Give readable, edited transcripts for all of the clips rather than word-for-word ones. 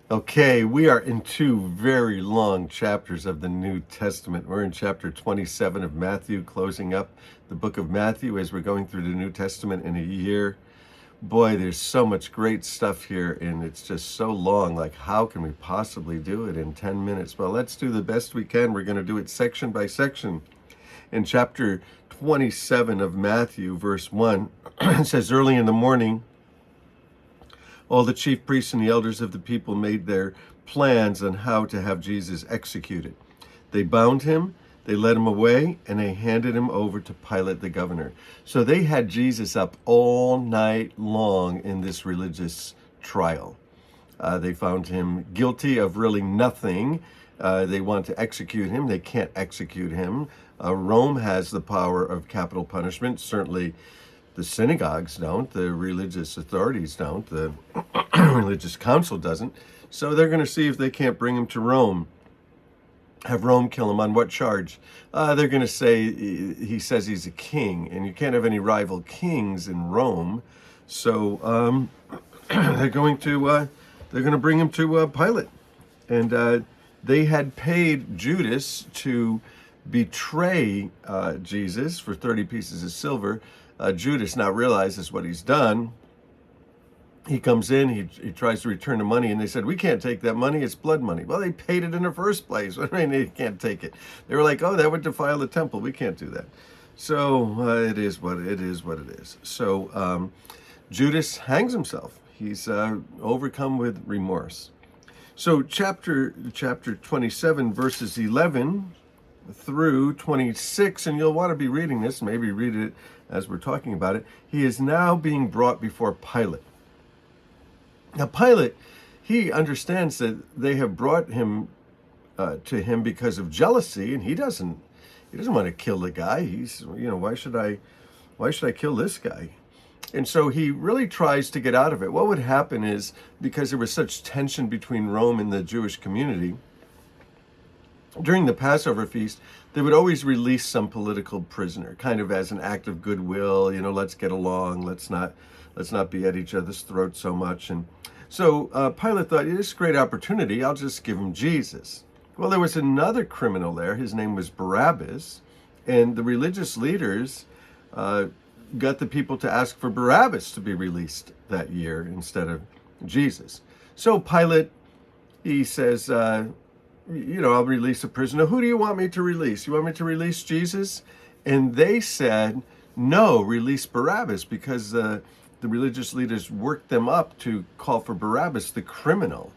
Okay, we are in two very long chapters of the New Testament. We're in chapter 27 of Matthew, closing up the book of Matthew as we're going through the New Testament in a year. Boy, there's so much great stuff here, and it's just so long. Like, how can we possibly do it in 10 minutes? Well, let's do the best we can. We're going to do it section by section. In chapter 27 of Matthew, verse 1, it says, "Early in the morning, all the chief priests and the elders of the people made their plans on how to have Jesus executed. They bound him, they led him away, and they handed him over to Pilate the governor." So they had Jesus up all night long in this religious trial. They found him guilty of really nothing. They want to execute him. They can't execute him. Rome has the power of capital punishment. Certainly the synagogues don't, the religious authorities don't, the religious council doesn't. So they're going to see if they can't bring him to Rome, have Rome kill him. On what charge? They're going to say he says he's a king, and you can't have any rival kings in Rome. So they're going to bring him to Pilate, and they had paid Judas to betray Jesus for 30 pieces of silver. Judas now realizes what he's done. He comes in, he tries to return the money, and they said, "We can't take that money, it's blood money." Well, they paid it in the first place. I mean, they can't take it. They were like, "Oh, that would defile the temple. We can't do that." So it is what it is. So Judas hangs himself. He's overcome with remorse. So chapter 27, verses 11 through 26, and you'll want to be reading this, maybe read it as we're talking about it. He is now being brought before Pilate. Now Pilate, he understands that they have brought him to him because of jealousy, and he doesn't want to kill the guy. He's, why should I kill this guy? And so he really tries to get out of it. What would happen is, because there was such tension between Rome and the Jewish community, during the Passover feast, they would always release some political prisoner, kind of as an act of goodwill. Let's get along. Let's not be at each other's throats so much. And so Pilate thought, this is a great opportunity. I'll just give him Jesus. Well, there was another criminal there. His name was Barabbas, and the religious leaders got the people to ask for Barabbas to be released that year instead of Jesus. So Pilate, he says, I'll release a prisoner. Who do you want me to release? You want me to release Jesus? And they said, no, release Barabbas, because the religious leaders worked them up to call for Barabbas, the criminal.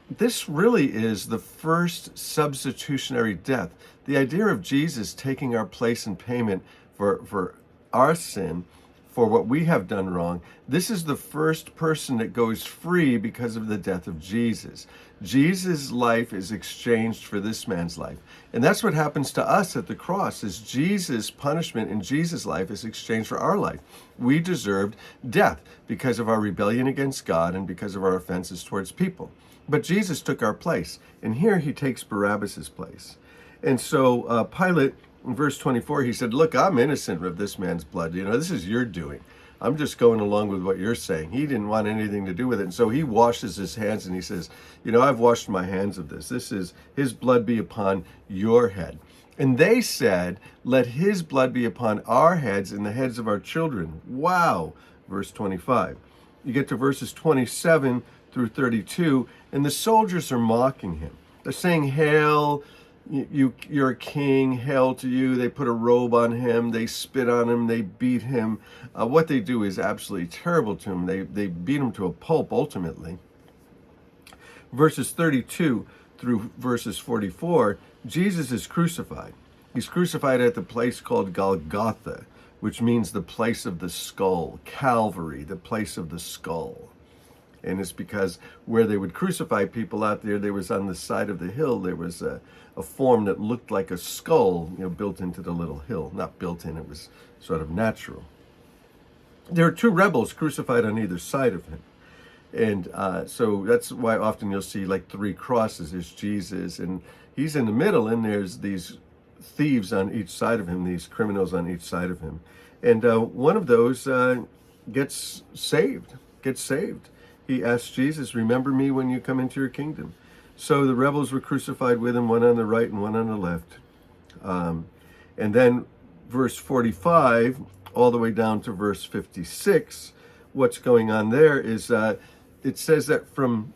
This really is the first substitutionary death. The idea of Jesus taking our place in payment for our sin, for what we have done wrong. This is the first person that goes free because of the death of Jesus. Jesus' life is exchanged for this man's life. And that's what happens to us at the cross, is Jesus' punishment in Jesus' life is exchanged for our life. We deserved death because of our rebellion against God and because of our offenses towards people. But Jesus took our place. And here he takes Barabbas' place. And so Pilate, in verse 24, he said, "Look, I'm innocent of this man's blood. This is your doing. I'm just going along with what you're saying." He didn't want anything to do with it. And so he washes his hands and he says, "I've washed my hands of this. This is his blood be upon your head." And they said, "Let his blood be upon our heads and the heads of our children." Wow. Verse 25. You get to verses 27 through 32, and the soldiers are mocking him. They're saying, "Hail, you're a king, hail to you." They put a robe on him, they spit on him, they beat him. What they do is absolutely terrible to him. They beat him to a pulp ultimately. Verses 32 through verses 44, Jesus is crucified. He's crucified at the place called Golgotha, which means the place of the skull. Calvary, the place of the skull. And it's because where they would crucify people out there was on the side of the hill, there was a form that looked like a skull, built into the little hill. Not built in, it was sort of natural. There are two rebels crucified on either side of him. And so that's why often you'll see like three crosses. There's Jesus, and he's in the middle, and there's these thieves on each side of him, these criminals on each side of him. And one of those gets saved. he asked Jesus, remember me when you come into your kingdom. So the rebels were crucified with him, one on the right and one on the left. And then verse 45, all the way down to verse 56, what's going on there is it says that from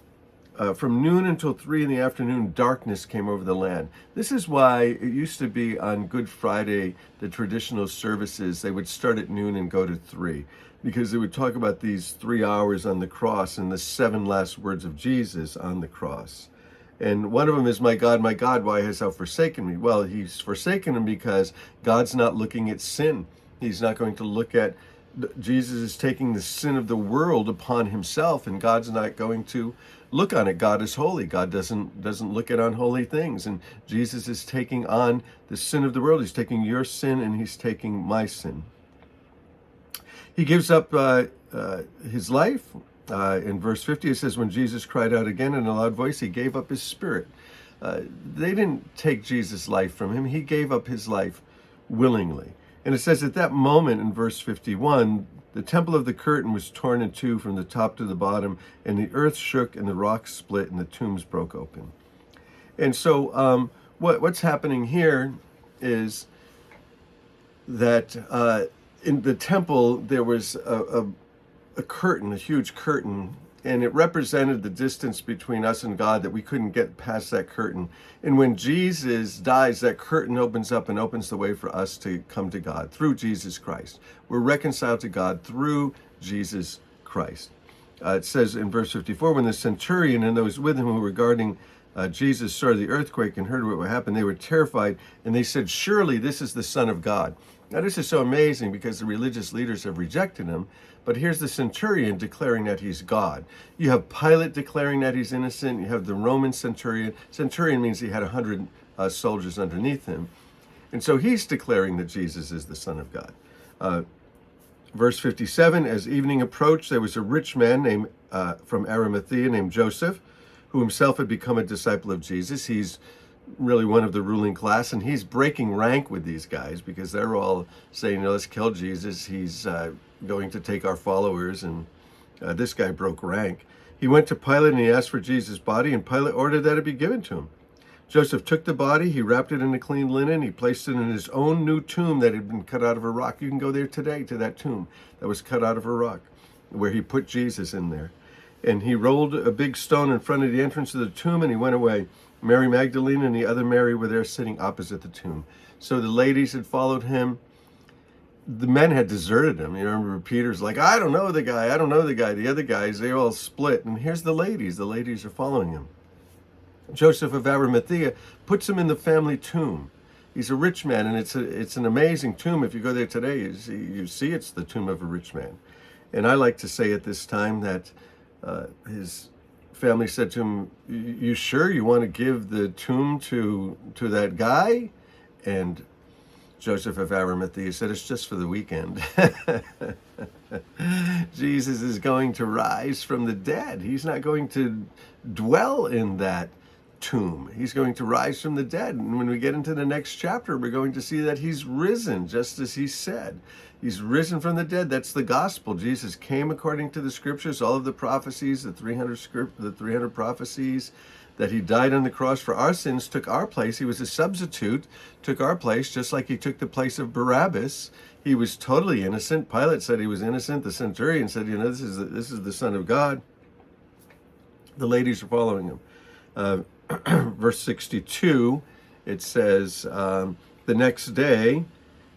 noon until 3 in the afternoon, darkness came over the land. This is why it used to be on Good Friday, the traditional services, they would start at noon and go to 3, because they would talk about these 3 hours on the cross and the 7 last words of Jesus on the cross. And one of them is, my God, why hast thou forsaken me? Well, he's forsaken him because God's not looking at sin. He's not going to look at, Jesus is taking the sin of the world upon himself, and God's not going to look on it. God is holy. God doesn't look at unholy things. And Jesus is taking on the sin of the world. He's taking your sin and he's taking my sin. He gives up his life. In verse 50, it says, when Jesus cried out again in a loud voice, he gave up his spirit. They didn't take Jesus' life from him. He gave up his life willingly. And it says at that moment in verse 51, the temple of the curtain was torn in two from the top to the bottom, and the earth shook and the rocks split and the tombs broke open. And so what's happening here is that in the temple there was a curtain, a huge curtain, and it represented the distance between us and God, that we couldn't get past that curtain. And when Jesus dies, that curtain opens up and opens the way for us to come to God through Jesus Christ. We're reconciled to God through Jesus Christ. It says in verse 54, when the centurion and those with him who were guarding Jesus saw the earthquake and heard what happened, they were terrified, and they said, surely this is the Son of God. Now, this is so amazing because the religious leaders have rejected him, but here's the centurion declaring that he's God. You have Pilate declaring that he's innocent. You have the Roman centurion. Centurion means he had 100 soldiers underneath him. And so he's declaring that Jesus is the Son of God. Verse 57, as evening approached, there was a rich man named from Arimathea named Joseph, who himself had become a disciple of Jesus. He's really one of the ruling class, and he's breaking rank with these guys because they're all saying, let's kill Jesus. He's going to take our followers, and this guy broke rank. He went to Pilate and he asked for Jesus' body, and Pilate ordered that it be given to him. Joseph took the body, he wrapped it in a clean linen, he placed it in his own new tomb that had been cut out of a rock. You can go there today to that tomb that was cut out of a rock, where he put Jesus in there. And he rolled a big stone in front of the entrance of the tomb, and he went away. Mary Magdalene and the other Mary were there sitting opposite the tomb. So the ladies had followed him. The men had deserted him. You remember Peter's like, I don't know the guy. The other guys, they all split. And here's the ladies. The ladies are following him. Joseph of Arimathea puts him in the family tomb. He's a rich man, and it's an amazing tomb. If you go there today, you see it's the tomb of a rich man. And I like to say at this time that his family said to him, you sure you want to give the tomb to that guy? And Joseph of Arimathea said, it's just for the weekend. Jesus is going to rise from the dead. He's not going to dwell in that tomb. He's going to rise from the dead. And when we get into the next chapter, we're going to see that he's risen, just as he said. He's risen from the dead. That's the gospel. Jesus came according to the scriptures, all of the prophecies, the 300 prophecies, that he died on the cross for our sins, took our place. He was a substitute, took our place, just like he took the place of Barabbas. He was totally innocent. Pilate said he was innocent. The centurion said, this is the Son of God. The ladies are following him. Verse 62, it says, the next day,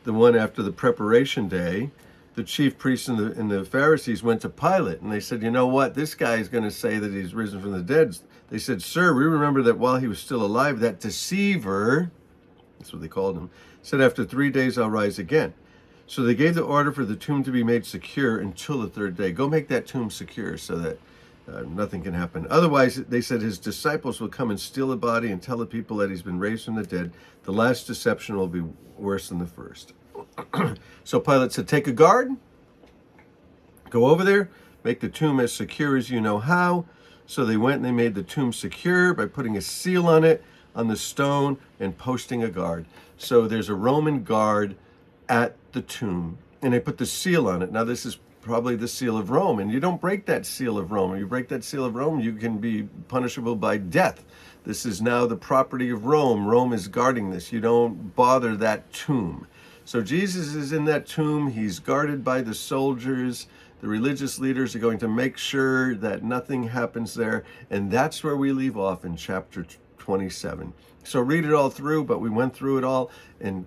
the one after the preparation day, the chief priests and the Pharisees went to Pilate, and they said, you know what, this guy is going to say that he's risen from the dead. They said, sir, we remember that while he was still alive, that deceiver, that's what they called him, said, after 3 days I'll rise again. So they gave the order for the tomb to be made secure until the third day. Go make that tomb secure so that nothing can happen. Otherwise, they said, his disciples will come and steal the body and tell the people that he's been raised from the dead. The last deception will be worse than the first. So Pilate said, take a guard, go over there, make the tomb as secure as you know how. So they went and they made the tomb secure by putting a seal on it, on the stone, and posting a guard. So there's a Roman guard at the tomb, and they put the seal on it. Now this is probably the seal of Rome, and you don't break that seal of Rome. If you break that seal of Rome, you can be punishable by death. This is now the property of Rome. Rome is guarding this. You don't bother that tomb. So Jesus is in that tomb. He's guarded by the soldiers. The religious leaders are going to make sure that nothing happens there. And that's where we leave off in chapter 27. So read it all through, but we went through it all. And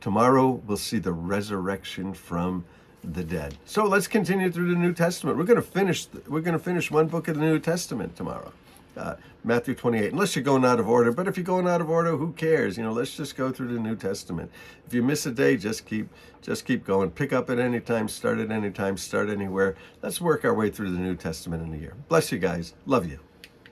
tomorrow we'll see the resurrection from the dead. So let's continue through the New Testament. We're going to finish one book of the New Testament tomorrow. Matthew 28, unless you're going out of order. But if you're going out of order, who cares? Let's just go through the New Testament. If you miss a day, just keep going. Pick up at any time, start at any time, start anywhere. Let's work our way through the New Testament in a year. Bless you guys. Love you.